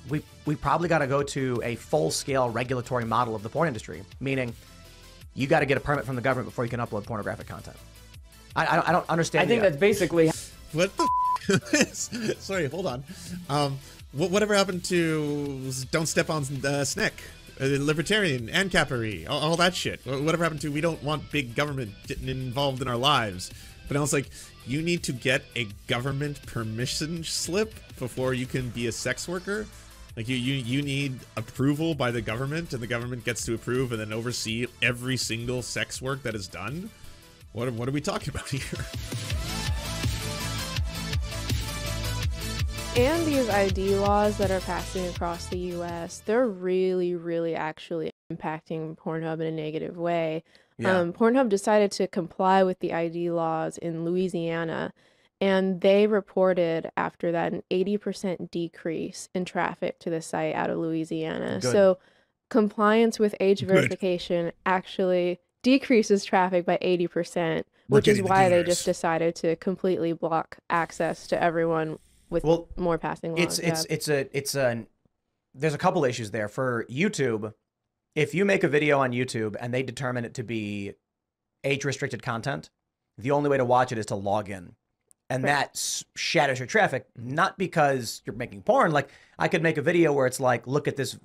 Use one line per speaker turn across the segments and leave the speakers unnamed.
we probably got to go to a full-scale regulatory model of the porn industry, meaning you got to get a permit from the government before you can upload pornographic content. I don't understand.
I think that's basically...
What the Sorry, hold on. Whatever happened to don't step on Sneck, libertarian, ANCAPery, all that shit? Whatever happened to we don't want big government getting involved in our lives? But I was like, you need to get a government permission slip before you can be a sex worker. Like you need approval by the government, and the government gets to approve and then oversee every single sex work that is done. What are we talking about here?
And these ID laws that are passing across the US, they're really, really actually impacting Pornhub in a negative way.
Yeah.
Pornhub decided to comply with the ID laws in Louisiana, and they reported after that an 80% decrease in traffic to the site out of Louisiana.
Good.
So compliance with age verification actually decreases traffic by 80%, which is why they just decided to completely block access to everyone with more passing laws.
There's a couple issues there. For YouTube, if you make a video on YouTube and they determine it to be age-restricted content, the only way to watch it is to log in. And that shatters your traffic, not because you're making porn. Like, I could make a video where it's like, look at this,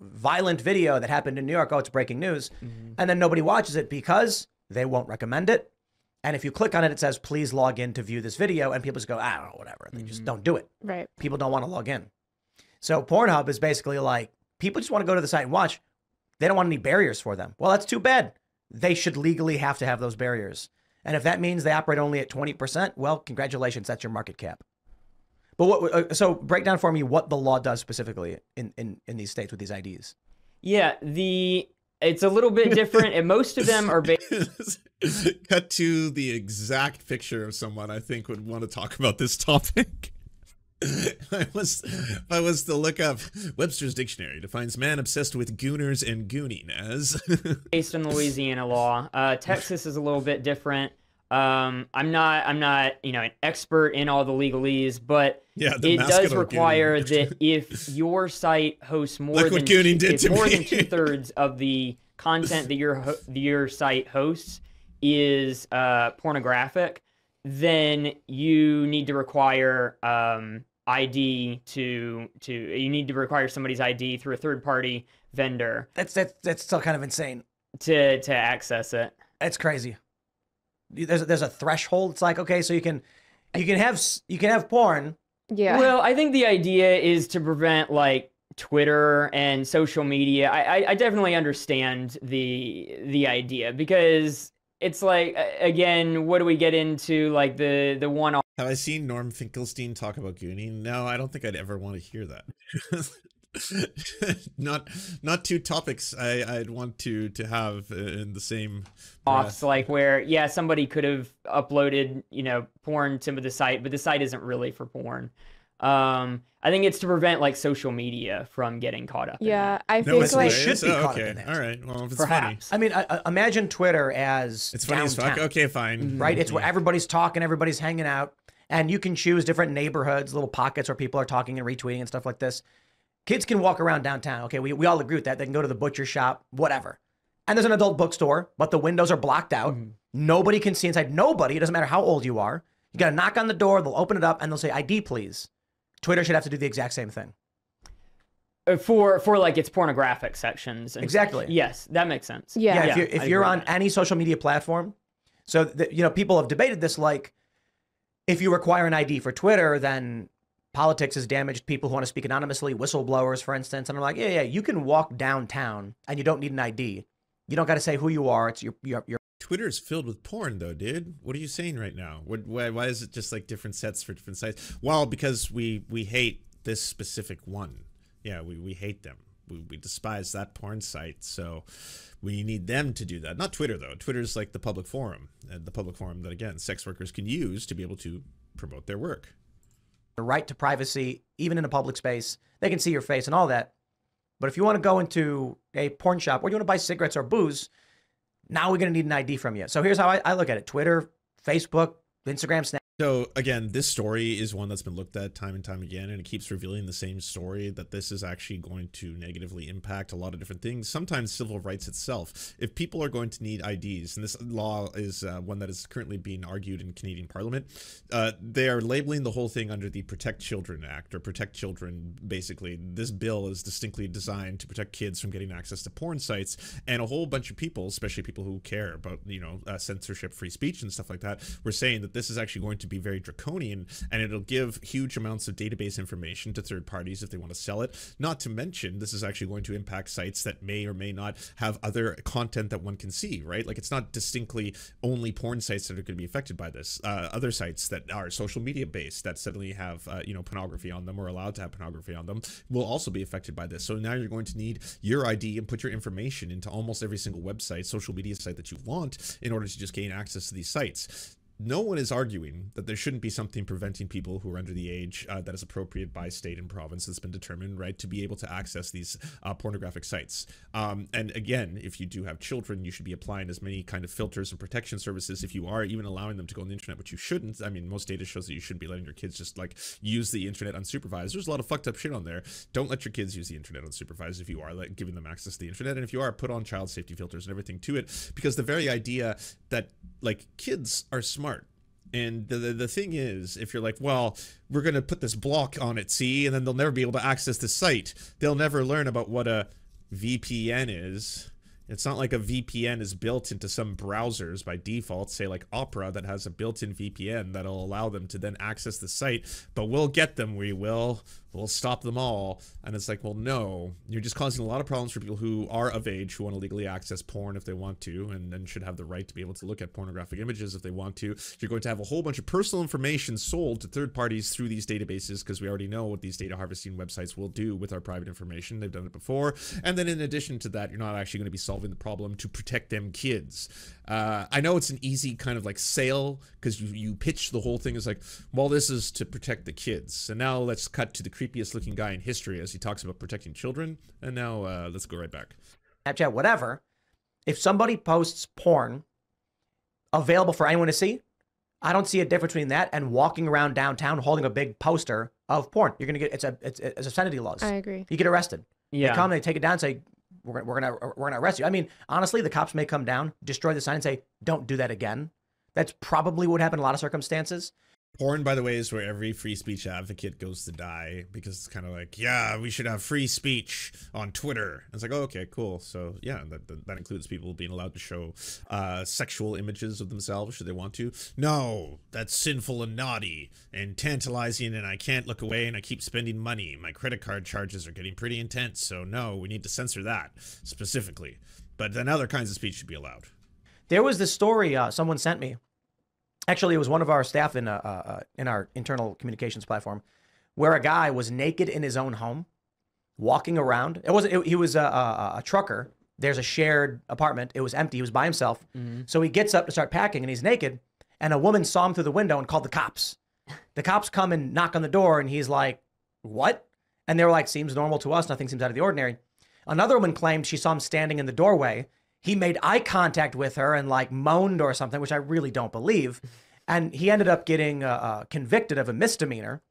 violent video that happened in New York. Oh, it's breaking news. And then nobody watches it because they won't recommend it. And if you click on it, it says, please log in to view this video. And people just go, I don't know, whatever. They just don't do it.
Right.
People don't want to log in. So Pornhub is basically like, people just want to go to the site and watch. They don't want any barriers for them. Well, that's too bad. They should legally have to have those barriers. And if that means they operate only at 20%, well, congratulations, that's your market cap. But so break down for me what the law does specifically in these states with these IDs.
Yeah, it's a little bit different, and most of them are
Cut to the exact picture of someone I think would want to talk about this topic. I was to look up Webster's Dictionary defines man obsessed with gooners and gooning as
based on Louisiana law. Texas is a little bit different. I'm not an expert in all the legalese, but it does require that if your site hosts more than 2/3 of the content that your site hosts is pornographic, then you need to require ID you need to require somebody's ID through a third-party vendor.
That's still kind of insane
to access it.
It's crazy. There's a threshold. It's like, okay, so you can have porn.
Yeah.
Well, I think the idea is to prevent like Twitter and social media. I definitely understand the idea, because it's like, again, what do we get into, like the one?
Have I seen Norm Finkelstein talk about gooning? No, I don't think I'd ever want to hear that. not two topics I'd want to have in the same
offs, like where somebody could have uploaded porn to the site, but the site isn't really for porn. I think it's to prevent like social media from getting caught up.
Yeah,
I think like should be caught up
in
it.
All right, well, if it's
perhaps.
funny.
I mean, imagine Twitter as
it's funny
downtown,
as fuck. Okay, fine.
Right, it's where everybody's talking, everybody's hanging out, and you can choose different neighborhoods, little pockets where people are talking and retweeting and stuff like this. Kids can walk around downtown. Okay, we all agree with that. They can go to the butcher shop, whatever. And there's an adult bookstore, but the windows are blocked out. Nobody can see inside. Nobody. It doesn't matter how old you are. You got to knock on the door. They'll open it up and they'll say, ID, please. Twitter should have to do the exact same thing.
For like its pornographic sections. And
exactly.
Such. Yes, that makes sense.
Yeah.
If you're on any social media platform, so people have debated this, like, if you require an ID for Twitter, then politics has damaged people who want to speak anonymously, whistleblowers, for instance. And I'm like, yeah, you can walk downtown and you don't need an ID. You don't got to say who you are. It's your.
Twitter's filled with porn, though, dude. What are you saying right now? Why is it just like different sets for different sites? Well, because we hate this specific one. Yeah, we hate them. We despise that porn site. So we need them to do that. Not Twitter, though. Twitter's like the public forum. The public forum that, again, sex workers can use to be able to promote their work.
The right to privacy, even in a public space. They can see your face and all that. But if you want to go into a porn shop or you want to buy cigarettes or booze, now we're going to need an ID from you. So here's how I look at it. Twitter, Facebook, Instagram, Snapchat.
So again, this story is one that's been looked at time and time again, and it keeps revealing the same story, that this is actually going to negatively impact a lot of different things, sometimes civil rights itself. If people are going to need IDs, and this law is one that is currently being argued in Canadian Parliament, they are labeling the whole thing under the Protect Children Act, or Protect Children. Basically, this bill is distinctly designed to protect kids from getting access to porn sites, and a whole bunch of people, especially people who care about, you know, censorship, free speech and stuff like that, were saying that this is actually going to be very draconian, and it'll give huge amounts of database information to third parties if they want to sell it. Not to mention, this is actually going to impact sites that may or may not have other content that one can see, right? Like, it's not distinctly only porn sites that are going to be affected by this. Other sites that are social media based, that suddenly have you know, pornography on them, or allowed to have pornography on them, will also be affected by this. So now you're going to need your ID and put your information into almost every single website, social media site that you want, in order to just gain access to these sites. No one is arguing that there shouldn't be something preventing people who are under the age that is appropriate by state and province that's been determined, right, to be able to access these pornographic sites. And again, if you do have children, you should be applying as many kind of filters and protection services if you are even allowing them to go on the internet, which you shouldn't. I mean, most data shows that you shouldn't be letting your kids just like use the internet unsupervised. There's a lot of fucked up shit on there. Don't let your kids use the internet unsupervised if you are giving them access to the internet. And if you are, put on child safety filters and everything to it, because the very idea that like kids are smart. And the thing is, if you're like, well, we're going to put this block on it, see, and then they'll never be able to access the site. They'll never learn about what a VPN is. It's not like a VPN is built into some browsers by default, say like Opera, that has a built-in VPN that'll allow them to then access the site. But we'll get them, we will. We'll stop them all. And it's like, well, no, you're just causing a lot of problems for people who are of age, who want to legally access porn if they want to, and should have the right to be able to look at pornographic images if they want to. You're going to have a whole bunch of personal information sold to third parties through these databases, because we already know what these data harvesting websites will do with our private information. They've done it before. And then in addition to that, you're not actually going to be solving the problem to protect them kids. I know it's an easy kind of like sale, because you pitch the whole thing as like, well, this is to protect the kids. And now let's cut to the creepiest looking guy in history as he talks about protecting children. And now let's go right back.
Snapchat, whatever. If somebody posts porn available for anyone to see, I don't see a difference between that and walking around downtown holding a big poster of porn. You're gonna get it's obscenity laws.
I agree.
You get arrested.
Yeah.
They come, they take it down, and say we're gonna arrest you. I mean, honestly, the cops may come down, destroy the sign, and say don't do that again. That's probably what happened in a lot of circumstances.
Porn, by the way, is where every free speech advocate goes to die, because it's kind of like, yeah, we should have free speech on Twitter. And it's like, oh, okay, cool. So yeah, that includes people being allowed to show sexual images of themselves should they want to. No, that's sinful and naughty and tantalizing, and I can't look away, and I keep spending money. My credit card charges are getting pretty intense, so no, we need to censor that specifically. But then other kinds of speech should be allowed.
There was this story someone sent me. Actually, it was one of our staff in our internal communications platform, where a guy was naked in his own home, walking around. He was a trucker. There's a shared apartment. It was empty. He was by himself. Mm-hmm. So he gets up to start packing, and he's naked. And a woman saw him through the window and called the cops. The cops come and knock on the door, and he's like, "What?" And they were like, "Seems normal to us. Nothing seems out of the ordinary." Another woman claimed she saw him standing in the doorway. He made eye contact with her and like moaned or something, which I really don't believe. And he ended up getting convicted of a misdemeanor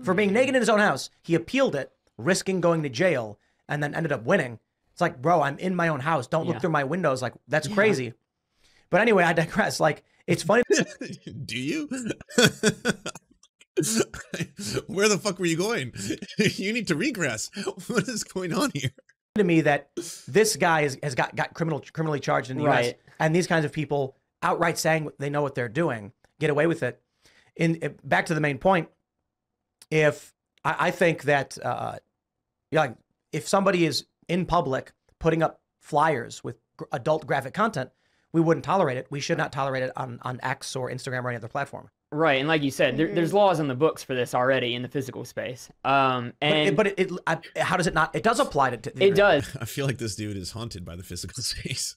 for being naked in his own house. He appealed it, risking going to jail, and then ended up winning. It's like, bro, I'm in my own house. Don't look through my windows. Like, that's crazy. But anyway, I digress. Like, it's funny.
Do you? Where the fuck were you going? You need to regress. What is going on here?
To me that this guy has got criminally charged in the US, and these kinds of people outright saying they know what they're doing get away with it. Back to the main point, if I think that like if somebody is in public putting up flyers with adult graphic content, we wouldn't tolerate it. We should not tolerate it on X or Instagram or any other platform.
Right, and like you said, there's laws in the books for this already in the physical space. But
how does it not? It does apply to.
It does.
I feel like this dude is haunted by the physical space.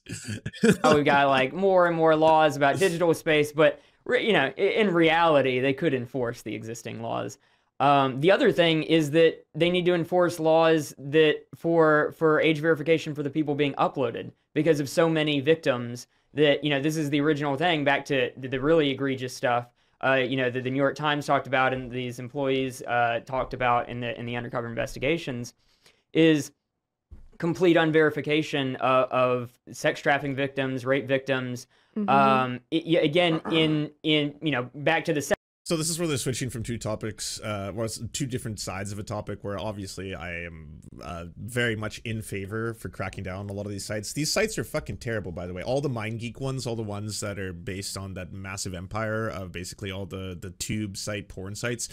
We've got like more and more laws about digital space, but you know, in reality, they could enforce the existing laws. The other thing is that they need to enforce laws that for age verification for the people being uploaded, because of so many victims that, you know, this is the original thing, back to the really egregious stuff. you know, the New York Times talked about and these employees talked about in the undercover investigations, is complete unverification of sex trafficking victims, rape victims. Again, in you know, back to the.
So this is where they're switching from two topics, well, two different sides of a topic, where obviously I am very much in favor for cracking down on a lot of these sites. These sites are fucking terrible, by the way. All the MindGeek ones, all the ones that are based on that massive empire of basically all the tube site porn sites,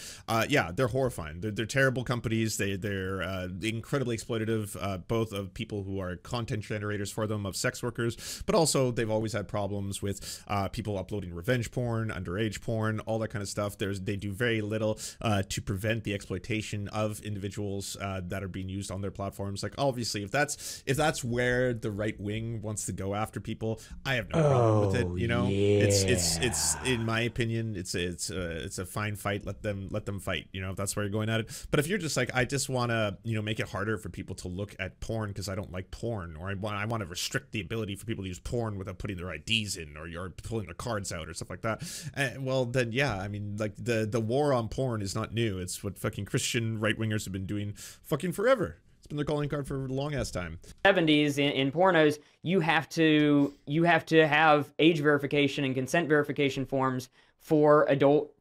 yeah, they're horrifying. They're terrible companies. They're incredibly exploitative, both of people who are content generators for them, of sex workers, but also they've always had problems with people uploading revenge porn, underage porn, all that kind of stuff. They do very little to prevent the exploitation of individuals that are being used on their platforms. Like, obviously, if that's where the right wing wants to go after people, I have no problem with it. You know,
yeah.
it's in my opinion, it's a fine fight. Let them fight. You know, if that's where you're going at it. But if you're just like, I just want to, you know, make it harder for people to look at porn because I don't like porn, or I want to restrict the ability for people to use porn without putting their IDs in, or you're pulling their cards out or stuff like that. Well, then yeah, I mean, like the war on porn is not new. It's what fucking Christian right-wingers have been doing fucking forever. It's been their calling card for a long ass time.
70s in pornos, you have to have age verification and consent verification forms for adult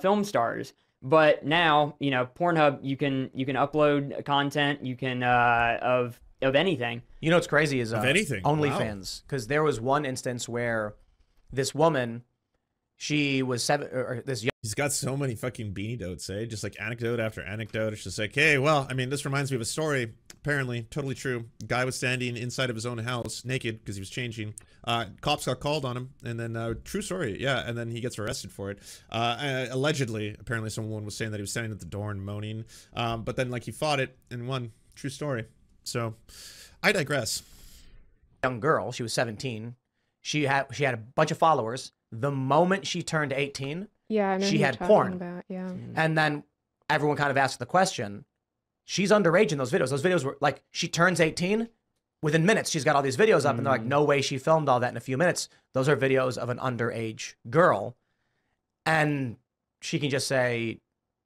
film stars. But now, you know, Pornhub, you can upload content, you can of anything.
You know what's crazy is
of anything.
OnlyFans, because there was one instance where this woman, she was this young.
He's got so many fucking beanie dotes, eh? Just like anecdote after anecdote. It's just like, hey, well, I mean, this reminds me of a story. Apparently, totally true. Guy was standing inside of his own house, naked, because he was changing. Cops got called on him, and then, true story, yeah, and then he gets arrested for it. Allegedly, apparently someone was saying that he was standing at the door and moaning, but then, like, he fought it and won. True story. So, I digress.
Young girl, she was 17. She had a bunch of followers. The moment she turned 18,
yeah, I know
she had porn.
About, yeah.
And then everyone kind of asked the question, she's underage in those videos. Those videos were like, she turns 18, within minutes, she's got all these videos up, and they're like, no way she filmed all that in a few minutes. Those are videos of an underage girl. And she can just say,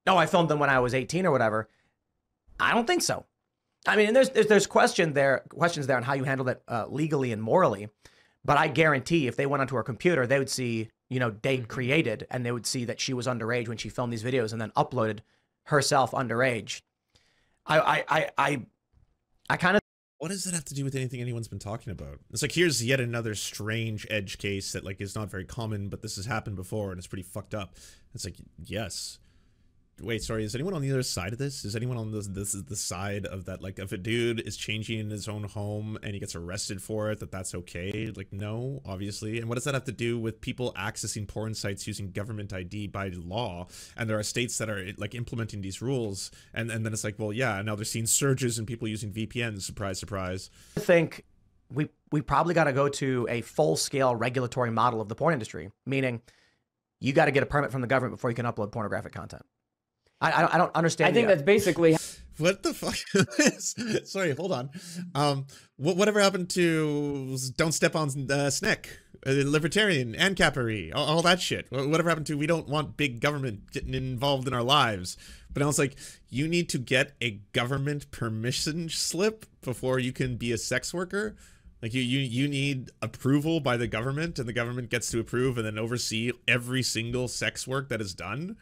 no, I filmed them when I was 18 or whatever. I don't think so. I mean, there's questions there on how you handle that legally and morally. But I guarantee if they went onto her computer, they would see, you know, date created, and they would see that she was underage when she filmed these videos and then uploaded herself underage. I kind of.
What does that have to do with anything anyone's been talking about? It's like, here's yet another strange edge case that, like, is not very common, but this has happened before and it's pretty fucked up. It's like, yes. Wait, sorry, is anyone on the other side of this? Is anyone on this is the side of that, like, if a dude is changing in his own home and he gets arrested for it, that's okay? Like, no, obviously. And what does that have to do with people accessing porn sites using government ID by law? And there are states that are, like, implementing these rules, and then it's like, well, yeah, now they're seeing surges in people using VPNs. Surprise, surprise.
I think we probably got to go to a full-scale regulatory model of the porn industry, meaning you got to get a permit from the government before you can upload pornographic content. I don't understand.
I think that's basically.
What the fuck? Sorry, hold on. Whatever happened to don't step on Sneck, libertarian, ANCAPery, all that shit? Whatever happened to we don't want big government getting involved in our lives? But I was like, you need to get a government permission slip before you can be a sex worker. Like you need approval by the government, and the government gets to approve and then oversee every single sex work that is done.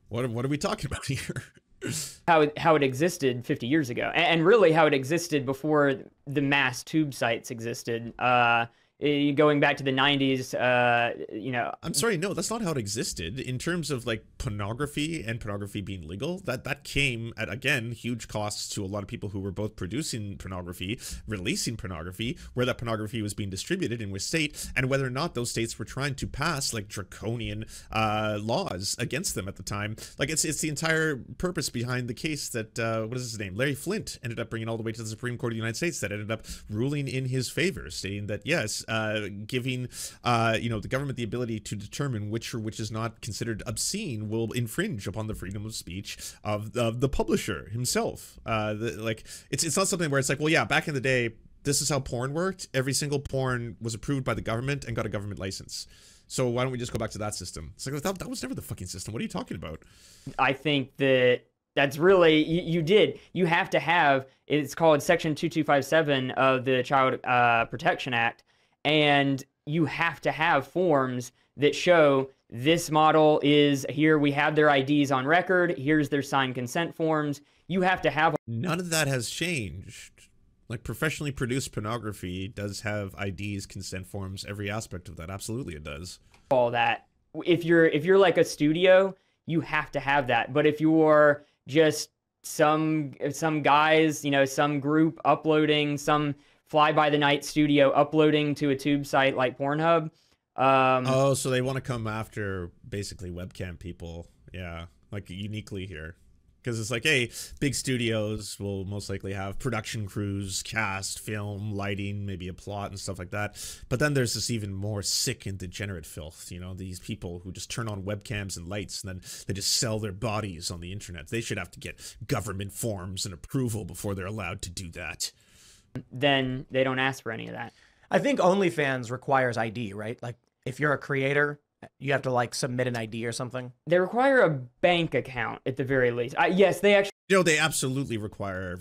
What are we talking about here?
How it existed 50 years ago, and really how it existed before the mass tube sites existed. Going back to the 90s, you know.
I'm sorry, no, that's not how it existed. In terms of, like, pornography and pornography being legal, that came at, again, huge costs to a lot of people who were both producing pornography, releasing pornography, where that pornography was being distributed in which state, and whether or not those states were trying to pass, like, draconian laws against them at the time. Like, it's the entire purpose behind the case that, what is his name? Larry Flynt ended up bringing all the way to the Supreme Court of the United States, that ended up ruling in his favor, stating that, yes, giving you know, the government the ability to determine which or which is not considered obscene will infringe upon the freedom of speech of the publisher himself. Like, it's not something where it's like, well, yeah, back in the day, this is how porn worked. Every single porn was approved by the government and got a government license. So why don't we just go back to that system? It's like, that was never the fucking system. What are you talking about?
I think that's really, you have to have, it's called Section 2257 of the Child Protection Act, and you have to have forms that show this model is here, we have their IDs on record, here's their signed consent forms. You have to have.
None of that has changed. Like, professionally produced pornography does have IDs, consent forms, every aspect of that. Absolutely it does.
All that. If you're like a studio, you have to have that. But if you're just some guys, you know, some group uploading, some fly-by-the-night studio uploading to a tube site like Pornhub.
Oh, so they want to come after basically webcam people. Yeah, like uniquely here. Because it's like, hey, big studios will most likely have production crews, cast, film, lighting, maybe a plot and stuff like that. But then there's this even more sick and degenerate filth, you know, these people who just turn on webcams and lights and then they just sell their bodies on the internet. They should have to get government forms and approval before they're allowed to do that.
Then they don't ask for any of that.
I think OnlyFans requires ID, right? Like, if you're a creator, you have to like submit an ID or something.
They require a bank account at the very least. Yes, they actually.
You know, they absolutely require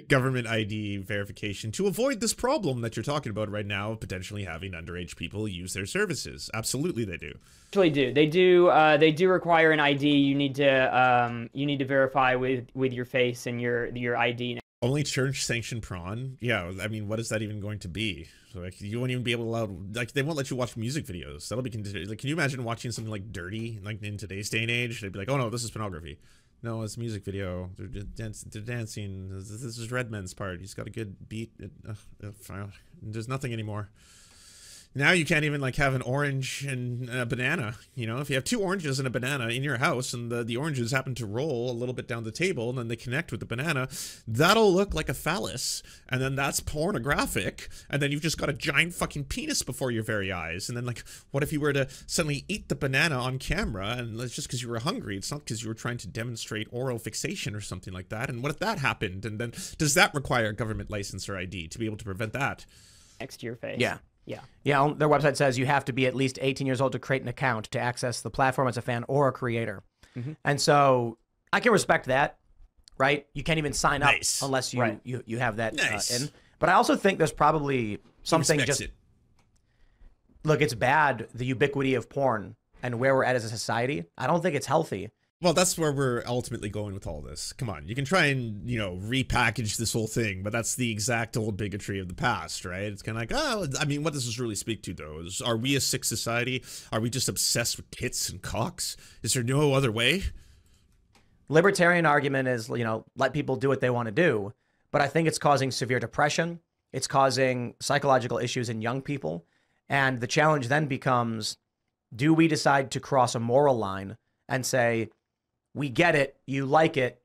government ID verification to avoid this problem that you're talking about right now of potentially having underage people use their services. Absolutely, they do.
Actually, do they do require an ID? You need to verify with your face and your ID.
Only church-sanctioned prawn? Yeah, I mean, what is that even going to be? So, like, you won't even be able to allow, like, they won't let you watch music videos. That'll be considered, like, can you imagine watching something like Dirty, like, in today's day and age? They'd be like, oh no, this is pornography. No, it's a music video. They're dancing. This is Redman's part. He's got a good beat. There's nothing anymore. Now you can't even like have an orange and a banana. You know, if you have two oranges and a banana in your house and the oranges happen to roll a little bit down the table and then they connect with the banana, that'll look like a phallus. And then that's pornographic. And then you've just got a giant fucking penis before your very eyes. And then like, what if you were to suddenly eat the banana on camera and it's just because you were hungry? It's not because you were trying to demonstrate oral fixation or something like that. And what if that happened? And then does that require a government license or ID to be able to prevent that?
Next to your face.
Yeah.
Yeah.
Yeah, their website says you have to be at least 18 years old to create an account to access the platform as a fan or a creator. Mm-hmm. And so I can respect that, right? You can't even sign up unless you have that in. But I also think there's probably something just... Look, it's bad, the ubiquity of porn and where we're at as a society. I don't think it's healthy.
Well, that's where we're ultimately going with all this. Come on, you can try and, you know, repackage this whole thing, but that's the exact old bigotry of the past, right? It's kind of like, oh, I mean, what does this really speak to, though? Are we a sick society? Are we just obsessed with tits and cocks? Is there no other way?
Libertarian argument is, you know, let people do what they want to do, but I think it's causing severe depression. It's causing psychological issues in young people. And the challenge then becomes, do we decide to cross a moral line and say, we get it, you like it,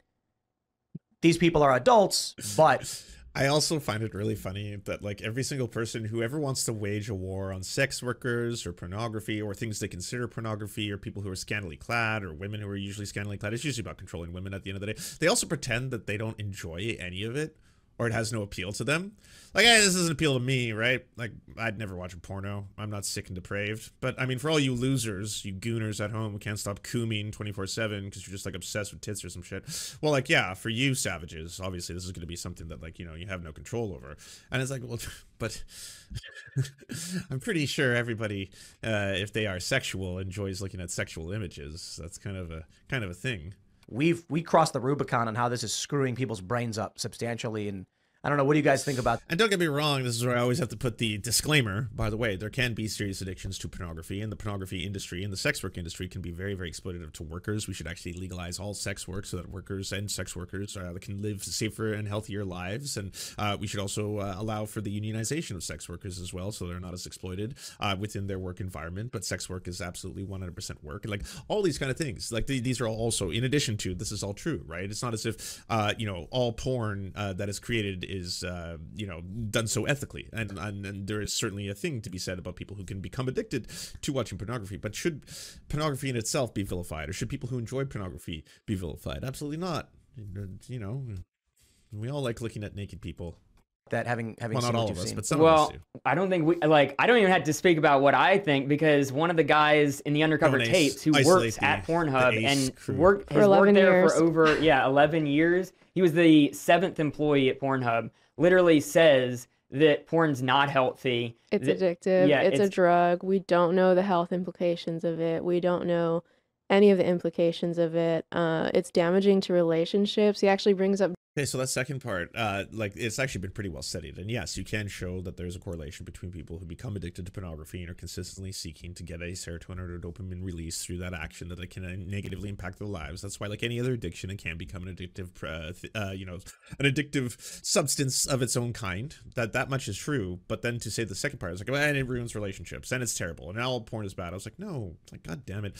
these people are adults, but...
I also find it really funny that like every single person who ever wants to wage a war on sex workers or pornography or things they consider pornography or people who are scantily clad or women who are usually scantily clad, it's usually about controlling women at the end of the day. They also pretend that they don't enjoy any of it or it has no appeal to them. Like, hey, this doesn't appeal to me, right? Like, I'd never watch a porno. I'm not sick and depraved. But, I mean, for all you losers, you gooners at home who can't stop cooming 24/7 because you're just, like, obsessed with tits or some shit. Well, like, yeah, for you savages, obviously this is going to be something that, like, you know, you have no control over. And it's like, well, but I'm pretty sure everybody, if they are sexual, enjoys looking at sexual images. That's kind of a thing.
We crossed the Rubicon on how this is screwing people's brains up substantially, and I don't know, what do you guys think about?
And don't get me wrong, this is where I always have to put the disclaimer, by the way, there can be serious addictions to pornography, and the pornography industry and the sex work industry can be very, very exploitative to workers. We should actually legalize all sex work so that workers and sex workers can live safer and healthier lives, and we should also allow for the unionization of sex workers as well, so they're not as exploited within their work environment. But sex work is absolutely 100% work, and like all these kind of things, like these are also, in addition to, this is all true, right? It's not as if you know, all porn that is created is you know, done so ethically, and there is certainly a thing to be said about people who can become addicted to watching pornography. But should pornography in itself be vilified, or should people who enjoy pornography be vilified? Absolutely not. You know, we all like looking at naked people.
that having
well,
seen
not all
what
of
you've
us,
seen?
but some of us do.
I don't think I don't even have to speak about what I think, because one of the guys in the undercover tapes who works at Pornhub and has worked there for over 11 years. He was the 7th employee at Pornhub. Literally says that porn's not healthy.
It's addictive. Yeah, it's a drug. We don't know the health implications of it. We don't know any of the implications of it. It's damaging to relationships. He actually brings up.
Okay, so that second part, like, it's actually been pretty well studied. And yes, you can show that there's a correlation between people who become addicted to pornography and are consistently seeking to get a serotonin or dopamine release through that action, that it can negatively impact their lives. That's why, like any other addiction, it can become an addictive, an addictive substance of its own kind. That much is true. But then to say the second part, is like, well, and it ruins relationships, and it's terrible, and all porn is bad. I was like, no, like, God damn it.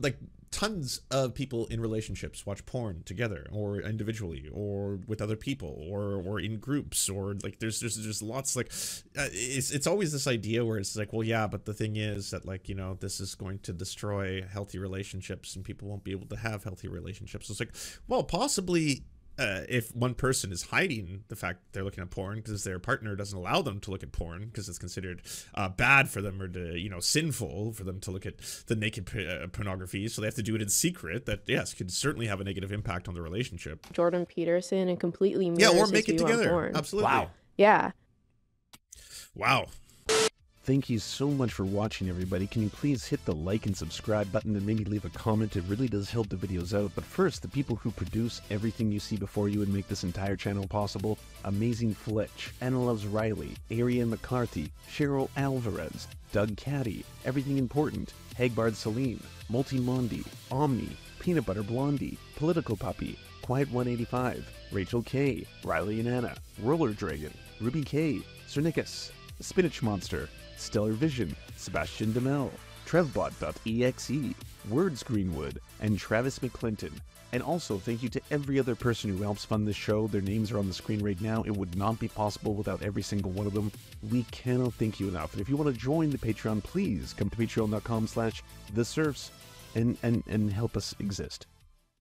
Like, tons of people in relationships watch porn together, or individually, or with other people, or in groups, or like there's lots, like it's always this idea where it's like, well, yeah, but the thing is that, like, you know, this is going to destroy healthy relationships and people won't be able to have healthy relationships. So it's like, well, possibly if one person is hiding the fact they're looking at porn because their partner doesn't allow them to look at porn because it's considered bad for them, or sinful for them to look at the naked pornography, so they have to do it in secret, that yes, could certainly have a negative impact on the relationship.
Jordan Peterson and completely mirrors
or make it together.
Porn.
Absolutely.
Wow.
Yeah.
Wow.
Thank you so much for watching, everybody. Can you please hit the like and subscribe button and maybe leave a comment? It really does help the videos out. But first, the people who produce everything you see before you and make this entire channel possible: Amazing Fletch, Anna Loves Riley, Ariane McCarthy, Cheryl Alvarez, Doug Caddy, Everything Important, Hagbard Celine, Multimondi, Omni, Peanut Butter Blondie, Political Puppy, Quiet 185, Rachel K, Riley and Anna, Roller Dragon, Ruby K, Cernicus, Spinach Monster, Stellar Vision, Sebastian Demel, Trevbot.exe, Words Greenwood, and Travis McClinton. And also, thank you to every other person who helps fund this show. Their names are on the screen right now. It would not be possible without every single one of them. We cannot thank you enough. And if you want to join the Patreon, please come to patreon.com/theserfs and help us exist.